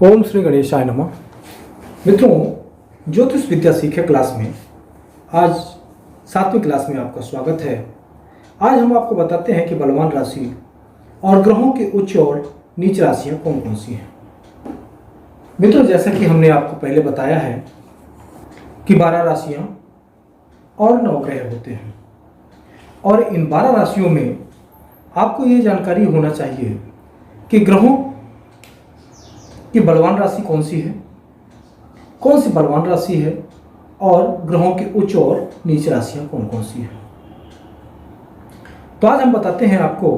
ओम श्री गणेशाय नमः। मित्रों, ज्योतिष विद्या सीखे क्लास में आज 7वीं क्लास में आपका स्वागत है। आज हम आपको बताते हैं कि बलवान राशि और ग्रहों के उच्च और नीच राशियां कौन कौन सी हैं। मित्रों, जैसा कि हमने आपको पहले बताया है कि 12 राशियां और 9 ग्रह होते हैं और इन 12 राशियों में आपको ये जानकारी होना चाहिए कि ग्रहों कि बलवान राशि कौन सी है, कौन सी बलवान राशि है और ग्रहों की उच्च और नीच राशियां कौन कौन सी हैं। तो आज हम बताते हैं आपको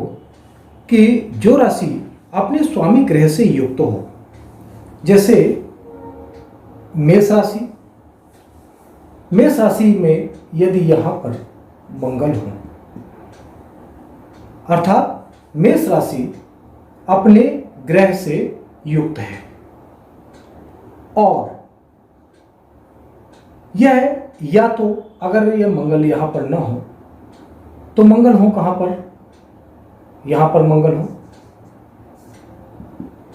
कि जो राशि अपने स्वामी ग्रह से युक्त हो, जैसे मेष राशि, मेष राशि में यदि यहां पर मंगल हो, अर्थात मेष राशि अपने ग्रह से युक्त है और यह या तो अगर यह मंगल यहां पर न हो तो मंगल हो कहां पर, यहां पर मंगल हो,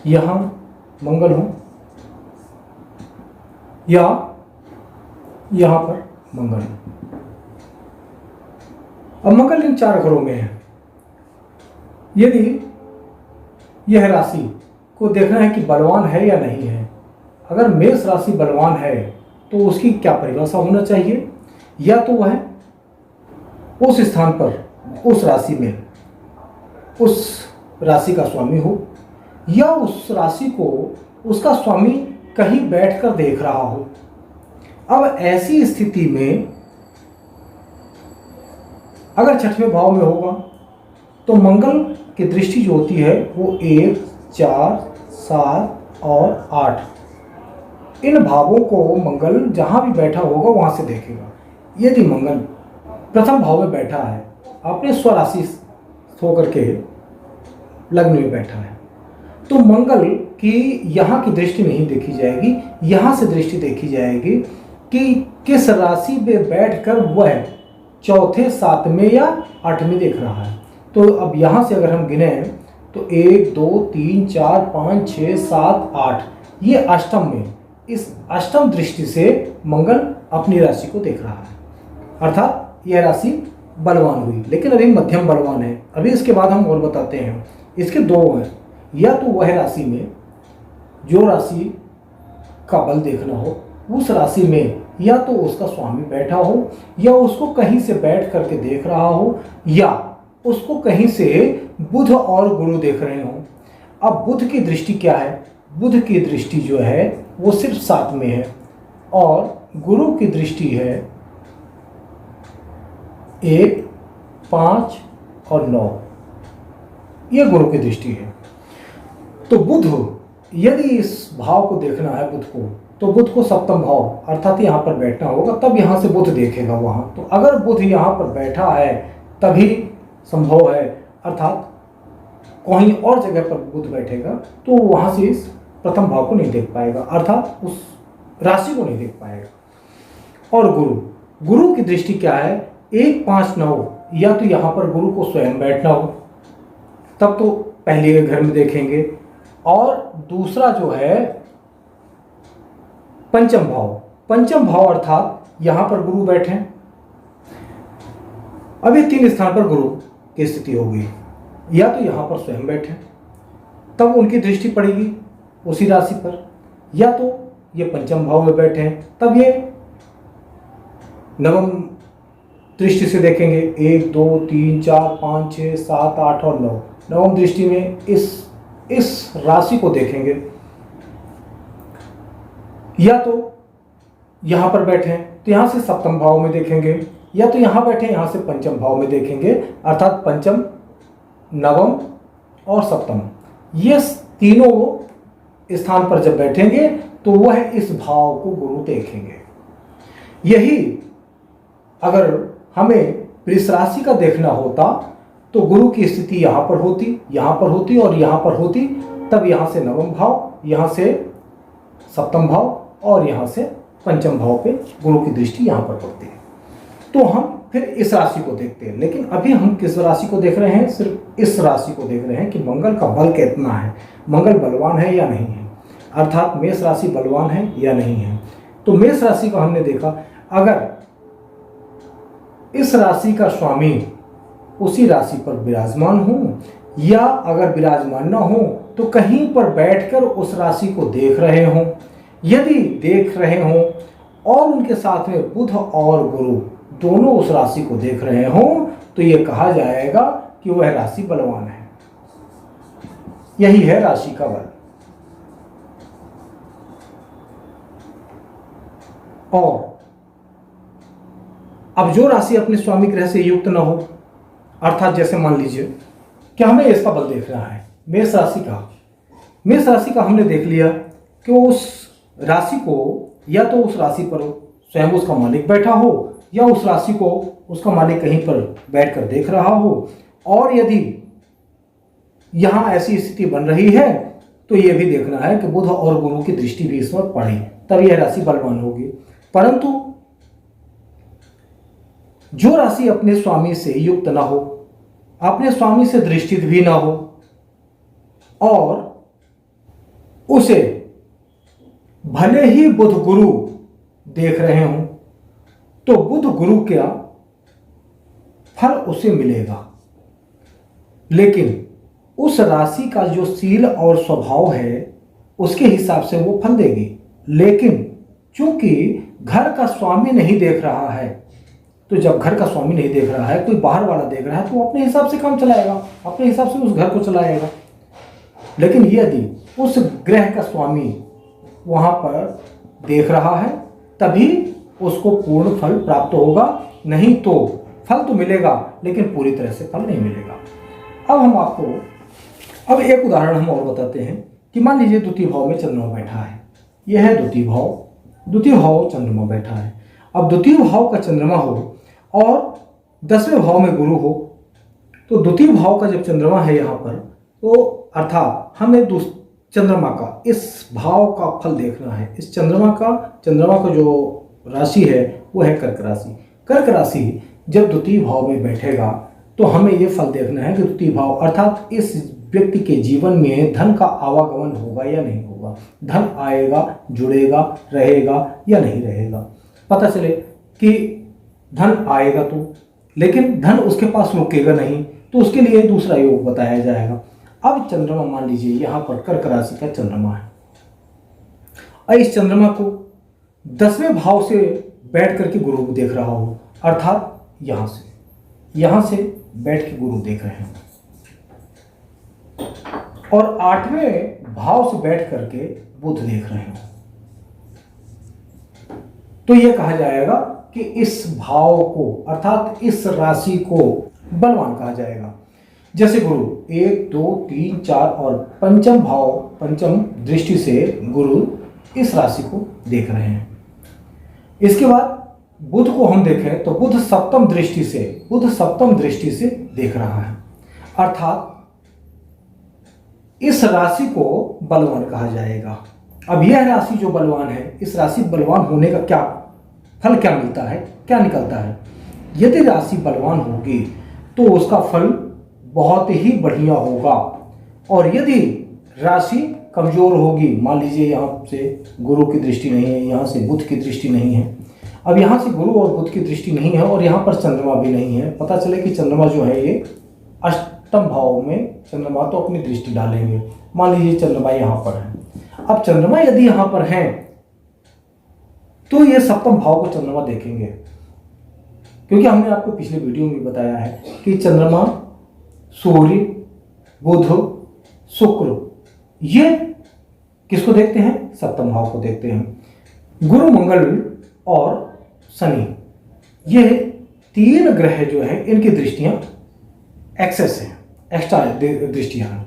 यहां मंगल हो या यहां पर मंगल हो। अब मंगल इन 4 घरों में है। यदि यह राशि को देखना है कि बलवान है या नहीं है। अगर मेष राशि बलवान है तो उसकी क्या परिभाषा होना चाहिए, या तो वह उस स्थान पर, उस राशि में उस राशि का स्वामी हो, या उस राशि को उसका स्वामी कहीं बैठकर देख रहा हो। अब ऐसी स्थिति में अगर 6वें भाव में होगा तो मंगल की दृष्टि जो होती है वो 1, 4, 7 और 8 इन भावों को मंगल जहां भी बैठा होगा वहां से देखेगा। यदि मंगल प्रथम भाव में बैठा है, अपने स्वराशि होकर के लग्न में बैठा है, तो मंगल की यहाँ की दृष्टि नहीं देखी जाएगी, यहाँ से दृष्टि देखी जाएगी कि किस राशि में बैठकर वह 4थे, 7वें या 8वें देख रहा है। तो अब यहाँ से अगर हम गिने तो 1, 2, 3, 4, 5, 6, 7, 8 ये अष्टम में, इस अष्टम दृष्टि से मंगल अपनी राशि को देख रहा है, अर्थात यह राशि बलवान हुई। लेकिन अभी मध्यम बलवान है। अभी इसके बाद हम और बताते हैं। इसके 2 हैं, या तो वह राशि में जो राशि का बल देखना हो उस राशि में या तो उसका स्वामी बैठा हो, या उसको कहीं से बैठ करके देख रहा हो, या उसको कहीं से बुध और गुरु देख रहे हो। अब बुध की दृष्टि क्या है, बुध की दृष्टि जो है वो सिर्फ 7 में है और गुरु की दृष्टि है 1, 5 और 9, ये गुरु की दृष्टि है। तो बुध यदि इस भाव को देखना है बुध को, तो बुध को 7म भाव अर्थात यहां पर बैठना होगा, तब यहां से बुध देखेगा वहां। तो अगर बुध यहां पर बैठा है तभी संभव है, अर्थात कहीं और जगह पर बुध बैठेगा तो वहां से इस प्रथम भाव को नहीं देख पाएगा, अर्थात उस राशि को नहीं देख पाएगा। और गुरु की दृष्टि क्या है, 1, 5, 9, या तो यहां पर गुरु को स्वयं बैठना हो, तब तो पहले घर में देखेंगे, और दूसरा जो है 5म भाव अर्थात यहां पर गुरु बैठे। अभी 3 स्थान पर गुरु की स्थिति होगी, या तो यहां पर स्वयं बैठे तब उनकी दृष्टि पड़ेगी उसी राशि पर, या तो ये 5म भाव में बैठे हैं तब ये 9वीं दृष्टि से देखेंगे। 1, 2, 3, 4, 5, 6, 7, 8 और 9, 9वीं दृष्टि में इस राशि को देखेंगे, या तो यहां पर बैठे हैं तो यहां से 7म भाव में देखेंगे, या तो यहां बैठे यहां से 5म भाव में देखेंगे, अर्थात 5म, 9वीं और 7वीं ये तीनों स्थान पर जब बैठेंगे तो वह इस भाव को गुरु देखेंगे। यही अगर हमें वृष राशि का देखना होता तो गुरु की स्थिति यहां पर होती और यहां पर होती, तब यहां से 9वीं भाव, यहां से 7वीं भाव और यहां से 5म भाव पे गुरु की दृष्टि यहां पर पड़ती है। तो हम फिर इस राशि को देखते हैं। लेकिन अभी हम किस राशि को देख रहे हैं, सिर्फ इस राशि को देख रहे हैं कि मंगल का बल कितना है, मंगल बलवान है या नहीं है। अर्थात मेष राशि बलवान है या नहीं है। तो मेष राशि का हमने देखा, अगर इस राशि का स्वामी उसी राशि पर विराजमान हो या अगर विराजमान न हो तो कहीं पर बैठकर उस राशि को देख रहे हों, यदि देख रहे हों और उनके साथ में बुध और गुरु दोनों उस राशि को देख रहे हों तो यह कहा जाएगा कि वह राशि बलवान है। यही है राशि का बल। और अब जो राशि अपने स्वामी ग्रह से युक्त न हो, अर्थात जैसे मान लीजिए कि हमें इसका बल देख रहा है मेष राशि का हमने देख लिया कि उस राशि को या तो उस राशि पर स्वयं उसका मालिक बैठा हो या उस राशि को उसका मालिक कहीं पर बैठकर देख रहा हो, और यदि यहां ऐसी स्थिति बन रही है तो यह भी देखना है कि बुध और गुरु की दृष्टि भी इस पर पड़े, तब यह राशि बलवान होगी। परंतु जो राशि अपने स्वामी से युक्त ना हो, अपने स्वामी से दृष्टित भी ना हो और उसे भले ही बुध गुरु देख रहे हों तो बुध गुरु क्या फल उसे मिलेगा, लेकिन उस राशि का जो सील और स्वभाव है उसके हिसाब से वो फल देगी। लेकिन चूंकि घर का स्वामी नहीं देख रहा है, तो जब घर का स्वामी नहीं देख रहा है, कोई बाहर वाला देख रहा है, तो अपने हिसाब से काम चलाएगा, अपने हिसाब से उस घर को चलाएगा। लेकिन यदि उस ग्रह का स्वामी वहां पर देख रहा है तभी उसको पूर्ण फल प्राप्त होगा, नहीं तो फल तो मिलेगा लेकिन पूरी तरह से फल नहीं मिलेगा। अब हम आपको एक उदाहरण हम और बताते हैं कि मान लीजिए द्वितीय भाव में चंद्रमा बैठा है। यह है द्वितीय भाव चंद्रमा बैठा है। अब द्वितीय भाव का चंद्रमा हो और 10वें भाव में गुरु हो, तो द्वितीय भाव का जब चंद्रमा है यहाँ पर, तो अर्थात हमें चंद्रमा का इस भाव का फल देखना है। इस चंद्रमा का जो राशि है वो है कर्क राशि। कर्क राशि जब द्वितीय भाव में बैठेगा तो हमें ये फल देखना है कि द्वितीय भाव अर्थात इस व्यक्ति के जीवन में धन का आवागमन होगा या नहीं होगा, धन आएगा, जुड़ेगा, रहेगा या नहीं रहेगा। पता चले कि धन आएगा तो, लेकिन धन उसके पास रुकेगा नहीं, तो उसके लिए दूसरा योग बताया जाएगा। अब चंद्रमा मान लीजिए यहाँ पर कर्क राशि का चंद्रमा है, और इस चंद्रमा को 10वें भाव से बैठ करके गुरु को देख रहा हो, अर्थात यहाँ से बैठ के गुरु देख रहे हैं, और 8वें भाव से बैठ करके बुध देख रहे हैं, तो यह कहा जाएगा कि इस भाव को अर्थात इस राशि को बलवान कहा जाएगा। जैसे गुरु 1, 2, 3, 4 और पंचम दृष्टि से गुरु इस राशि को देख रहे हैं। इसके बाद बुध को हम देखें तो बुध सप्तम दृष्टि से देख रहा है, अर्थात इस राशि को बलवान कहा जाएगा। अब यह राशि जो बलवान है, इस राशि बलवान होने का क्या फल क्या मिलता है, क्या निकलता है। यदि राशि बलवान होगी तो उसका फल बहुत ही बढ़िया होगा, और यदि राशि कमजोर होगी, मान लीजिए यहाँ से गुरु की दृष्टि नहीं है, यहाँ से बुध की दृष्टि नहीं है, अब यहाँ से गुरु और बुध की दृष्टि नहीं है और यहाँ पर चंद्रमा भी नहीं है, पता चले कि चंद्रमा जो है ये अष्टम भाव में चंद्रमा तो अपनी दृष्टि डालेंगे। मान लीजिए चंद्रमा यहाँ पर है, अब चंद्रमा यदि यहाँ पर है तो ये सप्तम भाव को चंद्रमा देखेंगे, क्योंकि हमने आपको पिछले वीडियो में बताया है कि चंद्रमा, सूर्य, बुध, शुक्र ये किसको देखते हैं, सप्तम भाव को देखते हैं। गुरु, मंगल और शनि ये 3 ग्रह जो है इनकी दृष्टियां एक्सेस हैं, एक्स्ट्रा दृष्टियां हैं।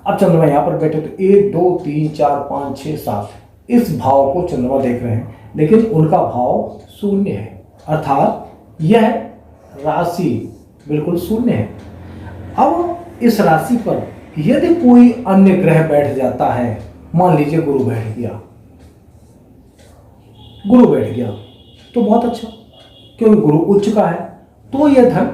अब चंद्रमा यहाँ पर बैठे तो 1, 2, 3, 4, 5, 6, 7 इस भाव को चंद्रमा देख रहे हैं, लेकिन उनका भाव शून्य है, अर्थात यह राशि बिल्कुल शून्य है। अब इस राशि पर यदि कोई अन्य ग्रह बैठ जाता है, मान लीजिए गुरु बैठ गया तो बहुत अच्छा, क्योंकि गुरु उच्च का है तो यह धन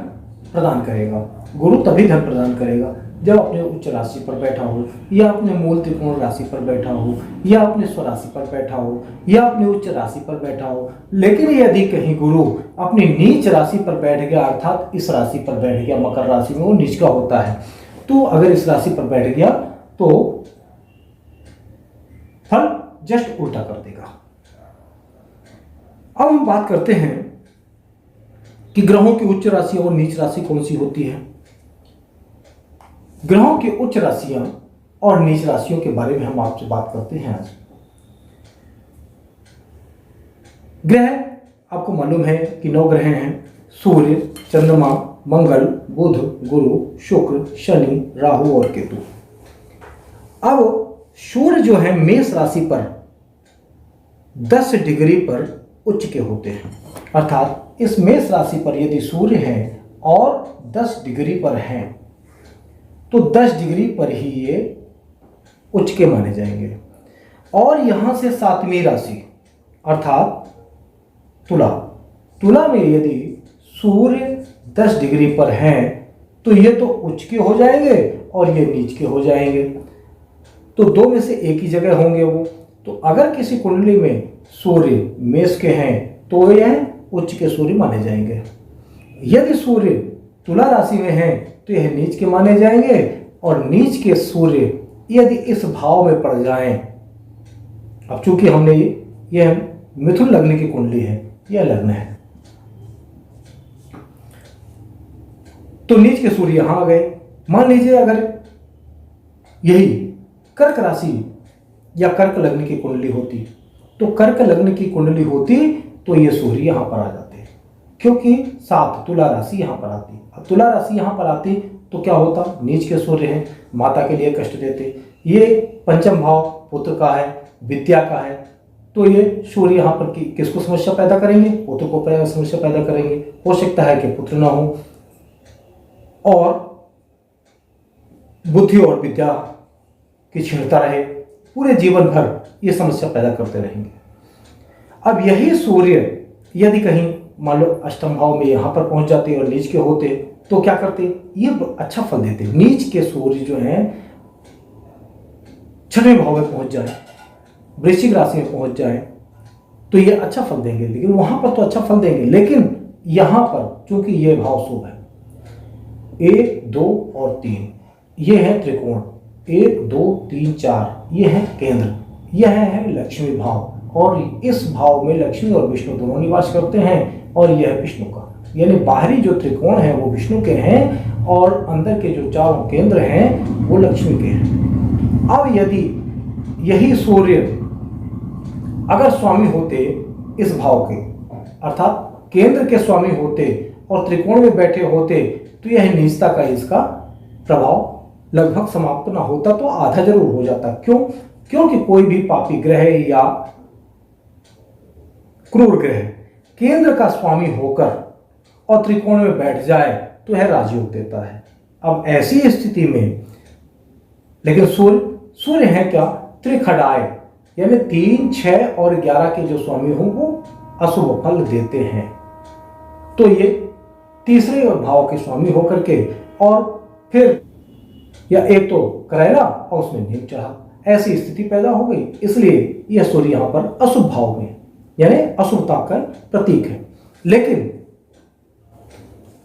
प्रदान करेगा। गुरु तभी धन प्रदान करेगा जब अपने उच्च राशि पर बैठा हो, या अपने मूल त्रिकोण राशि पर बैठा हो, या अपने स्वराशि पर बैठा हो, या अपने उच्च राशि पर बैठा हो। लेकिन यदि कहीं गुरु अपनी नीच राशि पर बैठ गया, अर्थात इस राशि पर बैठ गया, मकर राशि में वो नीच का होता है, तो अगर इस राशि पर बैठ गया तो फल जस्ट उल्टा कर देगा। अब हम बात करते हैं कि ग्रहों की उच्च राशि और नीच राशि कौन सी होती है। ग्रहों की उच्च राशियां और नीच राशियों के बारे में हम आपसे बात करते हैं आज। ग्रह आपको मालूम है कि 9 ग्रह हैं: सूर्य, चंद्रमा, मंगल, बुध, गुरु, शुक्र, शनि, राहु और केतु। अब सूर्य जो है मेष राशि पर 10 डिग्री पर उच्च के होते हैं, अर्थात इस मेष राशि पर यदि सूर्य है और 10 डिग्री पर हैं तो 10 डिग्री पर ही ये उच्च के माने जाएंगे। और यहां से 7वीं राशि अर्थात तुला में यदि सूर्य 10 डिग्री पर हैं तो ये तो उच्च के हो जाएंगे और ये नीच के हो जाएंगे, तो दो में से एक ही जगह होंगे वो। तो अगर किसी कुंडली में सूर्य मेष के हैं तो यह उच्च के सूर्य माने जाएंगे। यदि सूर्य तुला राशि में है तो यह नीच के माने जाएंगे, और नीच के सूर्य यदि इस भाव में पड़ जाएं, अब चूंकि हमने यह मिथुन लग्न की कुंडली है, यह लग्न है, तो नीच के सूर्य यहां आ गए। मान लीजिए अगर यही कर्क राशि या कर्क लग्न की कुंडली होती, तो कर्क लग्न की कुंडली होती तो ये सूर्य यहां पर आ जाते, क्योंकि 7 तुला राशि यहां पर आती। अब तुला राशि यहां पर आती तो क्या होता, नीच के सूर्य हैं, माता के लिए कष्ट देते। ये पंचम भाव पुत्र का है, विद्या का है, तो ये सूर्य यहाँ पर किसको समस्या पैदा करेंगे, पुत्र को समस्या पैदा करेंगे। हो सकता है कि पुत्र ना हो और बुद्धि और विद्या की क्षीणता रहे, पूरे जीवन भर ये समस्या पैदा करते रहेंगे। अब यही सूर्य यदि कहीं मान लो अष्टम भाव में यहाँ पर पहुंच जाते और नीच के होते तो क्या करते, ये अच्छा फल देते। नीच के सूर्य जो हैं 6वें भाव में पहुंच जाए, वृश्चिक राशि में पहुंच जाए तो ये अच्छा फल देंगे, लेकिन वहां पर तो अच्छा फल देंगे, लेकिन यहां पर चूंकि ये भाव शुभ है, 1, 2 और 3 ये है त्रिकोण, 1, 2, 3, 4 ये है केंद्र, यह है लक्ष्मी भाव, और इस भाव में लक्ष्मी और विष्णु दोनों निवास करते हैं, और यह है विष्णु का, यानी बाहरी जो त्रिकोण है वो विष्णु के हैं और अंदर के जो चारों केंद्र हैं वो लक्ष्मी के हैं। अब यदि यही सूर्य अगर स्वामी होते इस भाव के, अर्थात केंद्र के स्वामी होते और त्रिकोण में बैठे होते, तो यह नीचता का इसका प्रभाव लगभग समाप्त ना होता, तो आधा जरूर हो जाता। क्यों? क्योंकि कोई भी पापी ग्रह या क्रूर ग्रह केंद्र का स्वामी होकर और त्रिकोण में बैठ जाए तो यह राजयोग देता है। अब ऐसी स्थिति में लेकिन सूर्य है क्या, त्रिखडाय, यानी 3, 6 और 11 के जो स्वामी हों वो अशुभ फल देते हैं, तो ये तीसरे भाव के स्वामी होकर के और फिर या एक तो करेला और उसमें नीम चढ़ा, ऐसी स्थिति पैदा हो गई। इसलिए यह सूर्य यहां पर अशुभ भाव में यानी अशुभता का प्रतीक है। लेकिन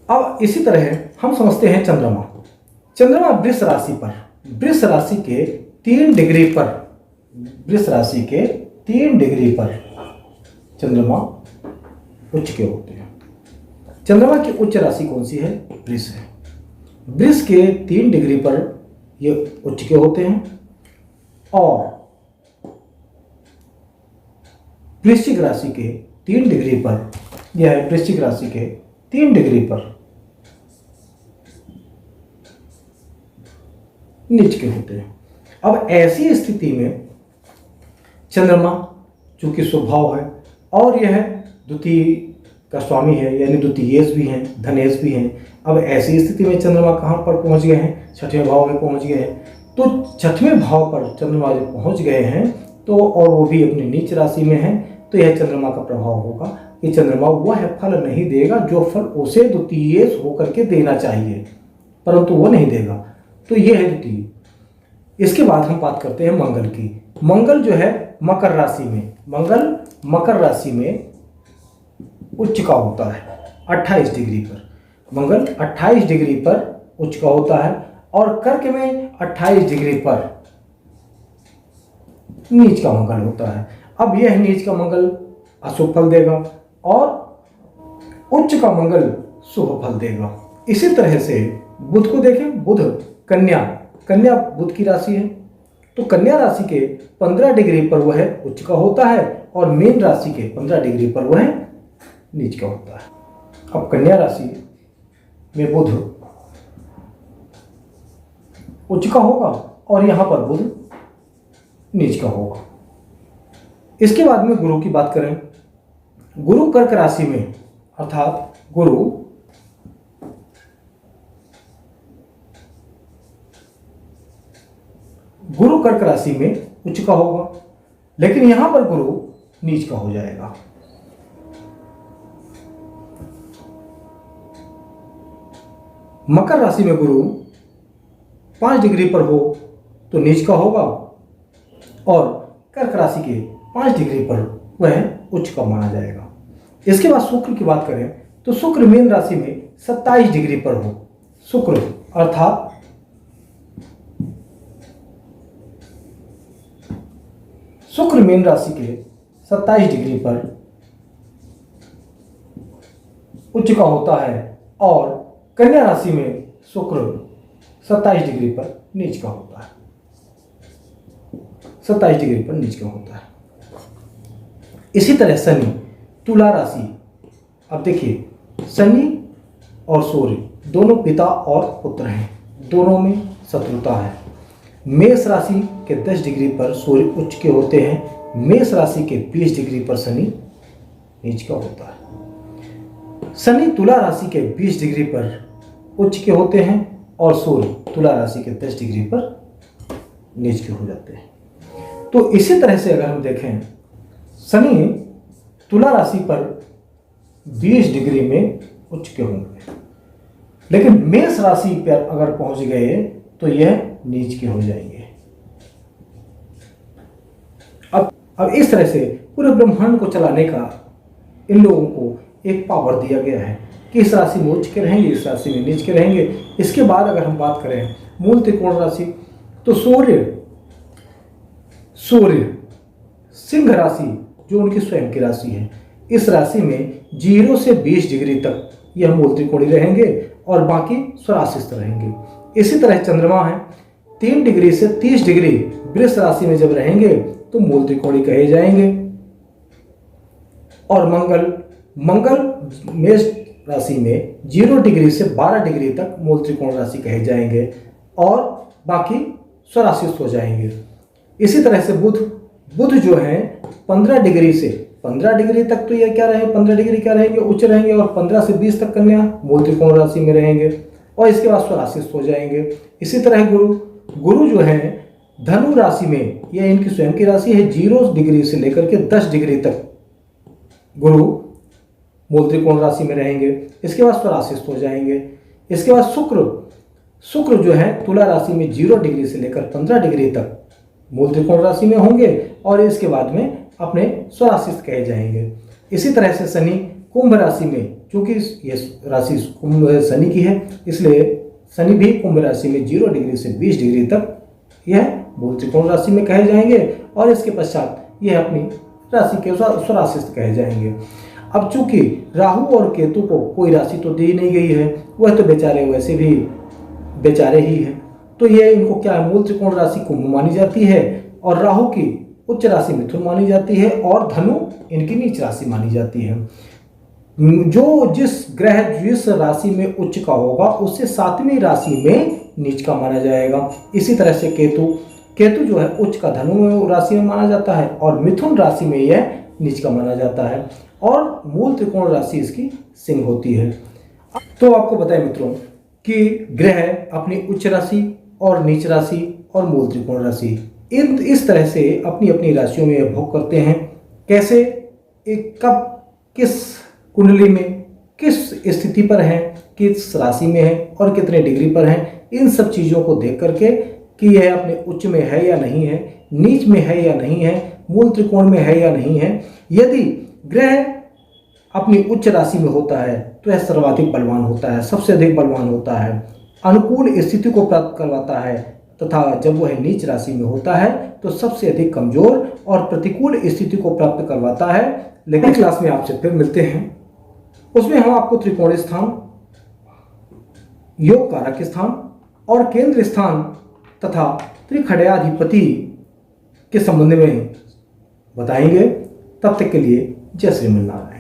अब इसी तरह हम समझते हैं चंद्रमा वृष राशि पर, वृष राशि के 3 डिग्री पर, वृष राशि के 3 डिग्री पर चंद्रमा उच्च के होते हैं। चंद्रमा की उच्च राशि कौन सी है, वृष है। वृष के 3 डिग्री पर ये उच्च के होते हैं, और वृश्चिक राशि के 3 डिग्री पर, यह है वृश्चिक राशि के 3 डिग्री पर नीच के होते हैं। अब ऐसी स्थिति में चंद्रमा चूंकि स्वभाव है और यह द्वितीय का स्वामी है, यानी द्वितीयेश भी हैं, धनेश भी हैं। अब ऐसी स्थिति में चंद्रमा कहाँ पर पहुंच गए हैं, 6वें भाव में पहुंच गए हैं। तो 6वें भाव पर चंद्रमा जब पहुंच गए हैं तो, और वो भी अपनी नीच राशि में है, तो यह चंद्रमा का प्रभाव होगा कि चंद्रमा वह फल नहीं देगा जो फल उसे द्वितीयेश होकर के देना चाहिए, परंतु वो नहीं देगा। तो ये है द्वितीय। इसके बाद हम बात करते हैं मंगल की। मंगल जो है मकर राशि में, मंगल मकर राशि में उच्च का होता है 28 डिग्री पर। मंगल 28 डिग्री पर उच्च का होता है और कर्क में 28 डिग्री पर नीच का मंगल होता है। अब यह नीच का मंगल अशुभ फल देगा और उच्च का मंगल शुभ फल देगा। इसी तरह से बुध को देखें, बुध कन्या, कन्या बुध की राशि है, तो कन्या राशि के 15 डिग्री पर वह उच्च का होता है और मीन राशि के 15 डिग्री पर वह नीच का होता है। अब कन्या राशि में बुध उच्च का होगा और यहां पर बुध नीच का होगा। इसके बाद में गुरु की बात करें, गुरु कर्क राशि में, अर्थात गुरु कर्क राशि में उच्च का होगा, लेकिन यहां पर गुरु नीच का हो जाएगा। मकर राशि में गुरु 5 डिग्री पर हो तो नीच का होगा और कर्क राशि के 5 डिग्री पर वह उच्च का माना जाएगा। इसके बाद शुक्र की बात करें तो शुक्र मीन राशि में 27 डिग्री पर हो, शुक्र अर्थात शुक्र मीन राशि के 27 डिग्री पर उच्च का होता है और कन्या राशि में शुक्र 27 डिग्री पर नीच का होता है, 27 डिग्री पर नीच का होता है। इसी तरह शनि तुला राशि, अब देखिए शनि और सूर्य दोनों पिता और पुत्र हैं, दोनों में शत्रुता है। मेष राशि के 10 डिग्री पर सूर्य उच्च के होते हैं, मेष राशि के 20 डिग्री पर शनि नीच का होता है। शनि तुला राशि के 20 डिग्री पर उच्च के होते हैं और सूर्य तुला राशि के 10 डिग्री पर नीच के हो जाते हैं। तो इसी तरह से अगर हम देखें, शनि तुला राशि पर 20 डिग्री में उच्च के होंगे, लेकिन मेष राशि पर अगर पहुंच गए तो यह नीच के हो जाएंगे। अब इस तरह से पूरे ब्रह्मांड को चलाने का इन लोगों को एक पावर दिया गया है कि इस राशि में उच्च के रहेंगे, इस राशि में नीच के रहेंगे। इसके बाद अगर हम बात करें मूल त्रिकोण राशि, तो सूर्य सिंह राशि जो उनकी स्वयं की राशि है, इस राशि में 0 से 20 डिग्री तक यह मूल त्रिकोणी रहेंगे और बाकी स्वराशिस्थ रहेंगे। इसी तरह चंद्रमा है 3 डिग्री से 30 डिग्री वृष राशि में जब रहेंगे तो मूल त्रिकोणी कहे जाएंगे। और मंगल मेष राशि में 0 डिग्री से 12 डिग्री तक मूल त्रिकोण राशि कहे जाएंगे और बाकी स्वराशिस्थ हो जाएंगे। इसी तरह से बुध जो है 15 डिग्री से 15 डिग्री तक तो ये क्या रहे, 15 डिग्री क्या रहेंगे, उच्च रहेंगे और 15 से 20 तक कन्या मूल त्रिकोण राशि में रहेंगे और इसके बाद स्वराशिस्थ हो जाएंगे। इसी तरह गुरु जो है धनु राशि में, यह इनकी स्वयं की राशि है, 0 डिग्री से लेकर के 10 डिग्री तक गुरु मूल त्रिकोण राशि में रहेंगे, इसके बाद स्वराशिस्थ हो जाएंगे। इसके बाद शुक्र जो है तुला राशि में 0 डिग्री से लेकर 15 डिग्री तक मूल त्रिकोण राशि में होंगे और इसके बाद में अपने स्वराशिस्थ कहे जाएंगे। इसी तरह से शनि कुंभ राशि में, चूंकि ये राशि कुंभ शनि की है, इसलिए शनि भी कुंभ राशि में 0 डिग्री से 20 डिग्री तक यह मूल त्रिकोण राशि में कहे जाएंगे और इसके पश्चात यह अपनी राशि के स्वराशिस्थ कहे जाएंगे। अब चूंकि राहु और केतु को कोई राशि तो दी नहीं गई है, वह तो बेचारे वैसे भी बेचारे ही हैं, तो यह इनको क्या मूल त्रिकोण राशि कुंभ मानी जाती है और राहु की उच्च राशि मिथुन मानी जाती है और धनु इनकी नीच राशि मानी जाती है। जो जिस ग्रह जिस राशि में उच्च का होगा उससे 7वीं राशि में नीच का माना जाएगा। इसी तरह से केतु जो है उच्च का धनु राशि में माना जाता है और मिथुन राशि में यह नीच का माना जाता है और मूल त्रिकोण राशि इसकी सिंह होती है। तो आपको बताएं मित्रों कि ग्रह अपनी उच्च राशि और नीच राशि और मूल त्रिकोण राशि इस तरह से अपनी अपनी राशियों में भोग करते हैं। कैसे, कब, किस कुंडली में किस स्थिति पर है, किस राशि में है और कितने डिग्री पर है, इन सब चीज़ों को देख करके कि यह अपने उच्च में है या नहीं है, नीच में है या नहीं है, मूल त्रिकोण में है या नहीं है। यदि ग्रह अपनी उच्च राशि में होता है तो यह सर्वाधिक बलवान होता है, सबसे अधिक बलवान होता है, अनुकूल स्थिति को प्राप्त करवाता है, तथा जब वह नीच राशि में होता है तो सबसे अधिक कमजोर और प्रतिकूल स्थिति को प्राप्त करवाता है। लेकिन क्लास में आपसे फिर मिलते हैं, उसमें हम आपको त्रिकोण स्थान, योग कारक स्थान और केंद्र स्थान तथा त्रिखंडाधिपति के संबंध में बताएंगे। तब तक के लिए जय श्री मन्नारायण।